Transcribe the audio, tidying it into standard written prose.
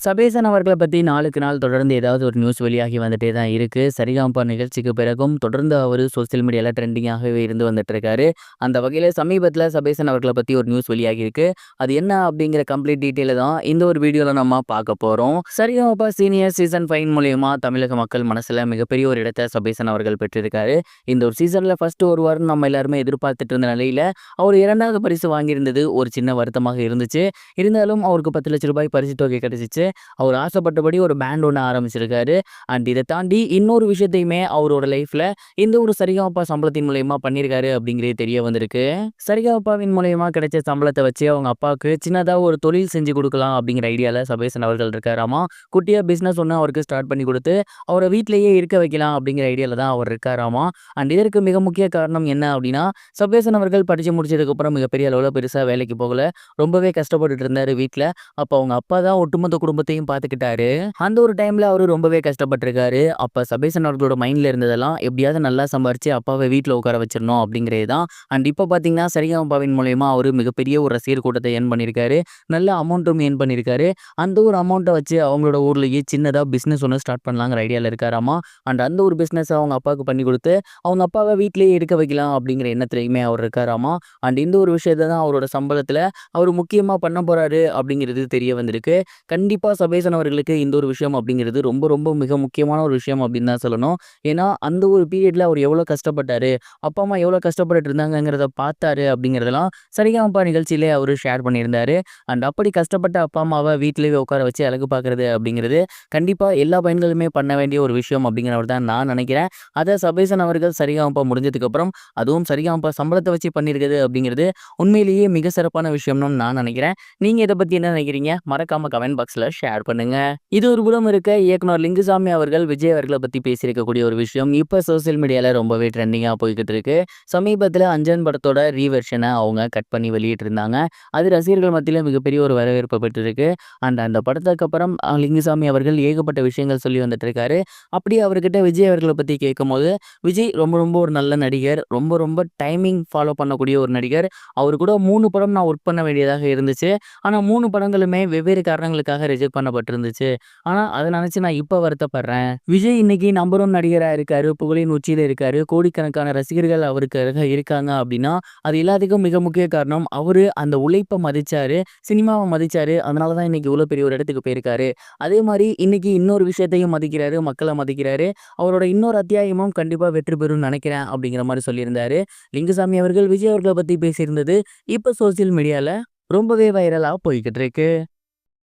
சபேசன் அவர்கள பத்தி நாளுக்கு நாள் தொடர்ந்து ஏதாவது ஒரு நியூஸ் வெளியாகி வந்துட்டே தான் இருக்கு. சரிகமப நிகழ்ச்சிக்கு பிறகும் தொடர்ந்து அவரு சோசியல் மீடியால ட்ரெண்டிங்காகவே இருந்து வந்துட்டு இருக்காரு. அந்த வகையில சமீபத்தில சபேசன் அவர்கள பத்தி ஒரு நியூஸ் வெளியாகி இருக்கு. அது என்ன அப்படிங்கிற கம்ப்ளீட் டீட்டெயில தான் இந்த ஒரு வீடியோல நம்ம பார்க்க போறோம். சரிகமப சீனியர் சீசன் 5 மூலியமா தமிழக மக்கள் மனசுல மிகப்பெரிய ஒரு இடத்த சபேசன் அவர்கள் பெற்றிருக்காரு. இந்த ஒரு சீசன்ல ஃபர்ஸ்ட் ஒரு வாரம் நம்ம எல்லாருமே எதிர்பார்த்துட்டு இருந்த நிலையில, அவர் 2வது பரிசு வாங்கியிருந்தது ஒரு சின்ன வருத்தமாக இருந்துச்சு. இருந்தாலும் அவருக்கு ரூ. 10,00,000 பரிசு தொகை கிடைச்சிச்சு. அவர் ஆசைப்பட்டபடி ஒரு பேண்ட் ஒண்ணு ஆரம்பிச்சிருக்காரு. அண்ட் இத தாண்டி இன்னொரு விஷயத்தையுமே அவரோட லைஃப்ல இந்த ஒரு சரிகமபா சம்பளத்தின் மூலியமா பண்ணியிருக்காரு அப்படிங்கிறது தெரிய வந்திருக்கு. சரிகமபாவின் மூலியமா கிடைச்ச சம்பளத்த வச்சு அவங்க அப்பாவுக்கு சின்னதா ஒரு தொழில் செஞ்சு குடுக்கலாம் அப்படிங்கிற ஐடியால சபேசன் அவர்கள் இருக்காராமா. குட்டியா பிசினஸ் ஒண்ணு அவருக்கு ஸ்டார்ட் பண்ணி குடுத்து, அவர வீட்லயே இருக்க வைக்கலாம் அப்படிங்கிற ஐடியால தான் அவர் இருக்காராமா. அண்ட் இதற்கு மிக முக்கிய காரணம் என்ன அப்படின்னா, சபேசன் அவர்கள் படிச்சு முடிச்சதுக்கு அப்புறம் மிகப்பெரிய அளவுல பெருசா வேலைக்கு போகல. ரொம்பவே கஷ்டப்பட்டுட்டு இருந்தாரு வீட்ல. அப்ப அவங்க அப்பா தான் ஒட்டுமொத்த குடும்பத்தையும் பார்த்துக்கிட்டாரு. அந்த ஒரு டைம்ல அவரு ரொம்பவே கஷ்டப்பட்டுருக்காரு. அப்ப சபேசன் அவர்களோட மைண்ட்ல இருந்ததெல்லாம் எப்படியாவது நல்லா சம்பாரிச்சு அப்பாவ வீட்ல உட்கார வச்சிரணும் அப்படிங்கிறது தான். அண்ட் இப்ப பார்த்தீங்கன்னா, சரிகமபாவின் மூலியமா அவரு மிகப்பெரிய ஒரு ரசிகர் கூட்டத்த ஏர்ன் பண்ணியிருக்காரு. நல்ல அமௌண்ட்டும் ஏர்ன் பண்ணியிருக்காரு. அந்த ஒரு அமௌண்ட்ட வச்சு அவங்களோட ஊர்லயே சின்னதா பிசினஸ் ஒண்ணு ஸ்டார்ட் பண்ணலாங்கிற ஐடியால இருக்காராமா. அண்ட் அந்த ஒரு பிசினஸ அவங்க அப்பாவுக்கு பண்ணி குடுத்து, அவங்க அப்பாவ வீட்லயே இருக்க வைக்கலாம் அப்படிங்கிற எண்ணத்திலயுமே அவர் இருக்காராமா. அண்ட் இந்த ஒரு விஷயத்த தான் அவரோட சம்பளத்துல அவரு முக்கியமா பண்ண போறாரு அப்படிங்கிறது தெரிய வந்திருக்கு. கண்டிப்பா சபேசன் அவர்களுக்கு இந்த ஒரு விஷயம் அப்படிங்கிறது ரொம்ப ரொம்ப மிக முக்கியமான ஒரு விஷயம் அப்படின்னு தான் சொல்லணும். ஏன்னா அந்த ஒரு பீரியட்ல அவர் எவ்வளோ கஷ்டப்பட்டாரு, அப்பா அம்மா எவ்வளோ கஷ்டப்பட்டுட்டு இருந்தாங்கங்கிறத பார்த்தாரு அப்படிங்கிறதெல்லாம் சரிகமபா நிகழ்ச்சியிலே அவரு ஷேர் பண்ணியிருந்தாரு. அண்ட் அப்படி கஷ்டப்பட்ட அப்பா அம்மாவை வீட்டிலேயே உட்கார வச்சு அழகு பார்க்கறது அப்படிங்கிறது கண்டிப்பா எல்லா பையன்களுமே பண்ண வேண்டிய ஒரு விஷயம் அப்படிங்கிறவர் தான் நான் நினைக்கிறேன். அதை சபேசன் அவர்கள் சரிகமபா முடிஞ்சதுக்கு அப்புறம் அதுவும் சரிகமபா சம்பளத்தை வச்சு பண்ணியிருக்கிறது அப்படிங்கிறது உண்மையிலேயே மிக சிறப்பான விஷயம்னு நான் நினைக்கிறேன். நீங்க இதை பத்தி என்ன நினைக்கிறீங்க? மறக்காம கமெண்ட் பாக்ஸ்ல ஷேர் பண்ணுங்க. இது ஒரு புறம் இருக்க, இயக்குனர் லிங்குசாமி அவர்கள் விஜய் அவர்கள பத்தி பேசியிருக்கக்கூடிய ஒரு விஷயம் இப்ப சோசியல் மீடியால ரொம்பவே ட்ரெண்டிங்கா போய்கிட்டு இருக்கு. சமீபத்துல அஞ்சன் படத்தோட ரீவெர்ஷனை அவங்க கட் பண்ணி வெளியிட்டிருந்தாங்க. அது ரசிகர்கள் மத்தியில மிகப்பெரிய ஒரு வரவேற்பு பெற்றிருக்கு. அண்ட் அந்த படத்துக்கு அப்புறம் லிங்குசாமி அவர்கள் ஏகப்பட்ட விஷயங்கள் சொல்லி வந்துட்டு இருக்காரு. அப்படி அவர்கிட்ட விஜய் அவர்களை பத்தி கேட்கும்போது, விஜய் ரொம்ப ரொம்ப ஒரு நல்ல நடிகர், ரொம்ப ரொம்ப டைமிங் ஃபாலோ பண்ணக்கூடிய ஒரு நடிகர். அவரு கூட 3 படம் நான் ஒர்க் பண்ண வேண்டியதாக இருந்துச்சு. ஆனா 3 படங்களுமே வெவ்வேறு காரணங்களுக்காக ரிஜெக்ட் பண்ணப்பட்டிருந்துச்சு. ஆனா அத நினைச்சு நான் இப்ப வருத்தப்படுறேன். விஜய் இன்னைக்கு நம்பர் 1 நடிகரா இருக்காரு. புகழின் உச்சியில இருக்காரு. கோடிக்கணக்கான ரசிகர்கள் அவருக்காக இருக்காங்க அப்படின்னா, அது எல்லாத்துக்கும் மிக முக்கிய காரணம் அவரு அந்த உழைப்ப மதிச்சாரு. சினிமாவ மதிச்சாரு. அதனால தான் இன்னைக்கு இவ்வளோ பெரிய ஒரு இடத்துக்கு போயிருக்காரு. அதே மாரி இன்னைக்கு இன்னொரு விஷயத்தையும் மதிக்கிறாரு. மக்கள மதிக்கிறாரு. அவரோட இன்னொரு அத்தியாயமும் கண்டிப்பா வெற்றி பெறும்னு நினைக்கிறேன் அப்படிங்கிற மாரி சொல்லியிருந்தாரு. லிங்குசாமி அவர்கள் விஜய் அவர்கள பத்தி பேசியிருந்தது இப்ப சோசியல் மீடியால ரொம்பவே வைரலா போய்க்கிட்டு இருக்கு.